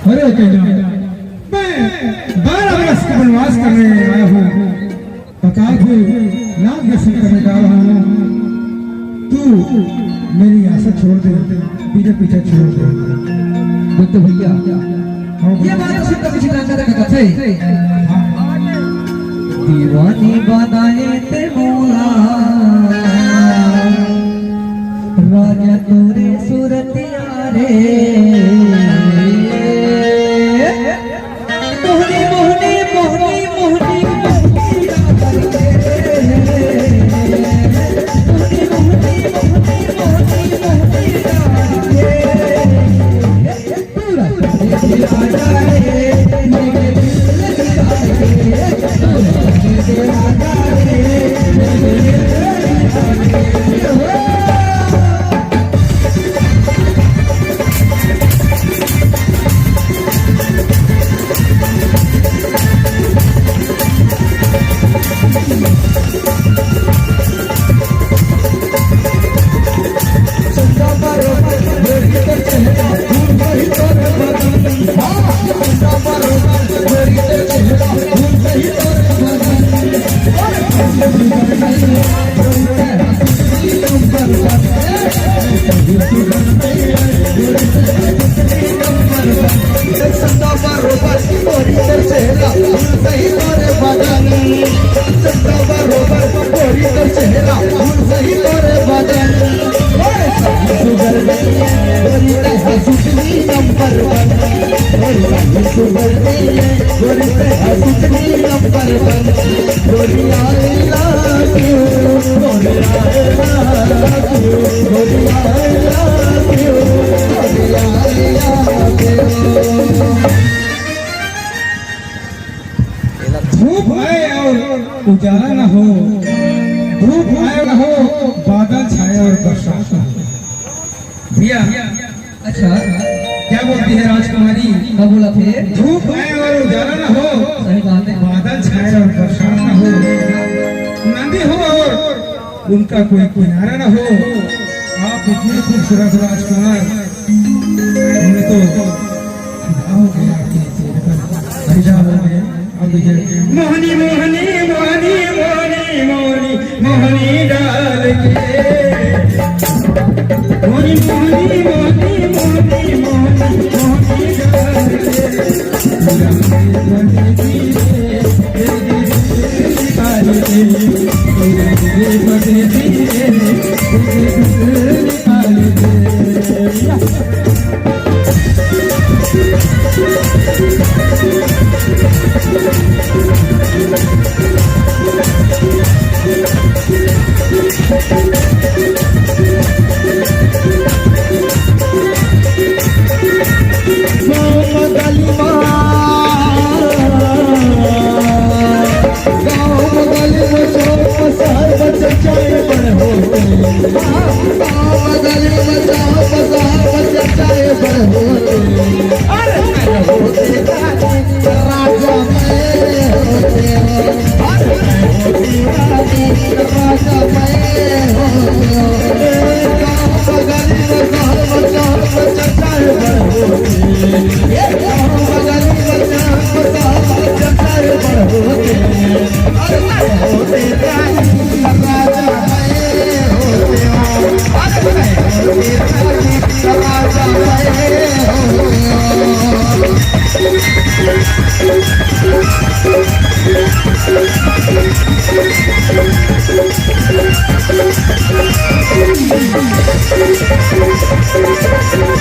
अरे मैं 12 वर्ष का वनवास करने आया हूँ, बताओ को नाम दर्शन करने जा रहा हूँ। तू मेरी आशा छोड़ दे, पीछे पीछे छोड़ दे। तो भैया ये बात तो सिर्फ किसी राजा का कथा है। दीवानी बनाए ते मोला राजा तोरे सूरतिया रे मोहनी मोहनी मोहनी मोहनी धूप आए और उजाला न हो, धूप आए न हो, बादल छाए और बरसात न हो। भैया अच्छा क्या बोलती है राजकुमारी? क्या बोला फिर? धूप आए और उजाला न हो, सही बात है। बादल छाए और बरसात न हो, नदी हो और उनका कोई किनारा न हो। आप इतने खूबसूरत राजकुमार, हमने तो हो गया आपके चेहरे पर हरिजा हो गए। मोहनी मोहनी मोहनी मोहनी मोहनी मोहनी डाल के मोहनी मोहनी मोहनी मोहनी मोहनी मोहनी डाल गाँव रानी राजा मैं हो गरीब चर्चा Thank you.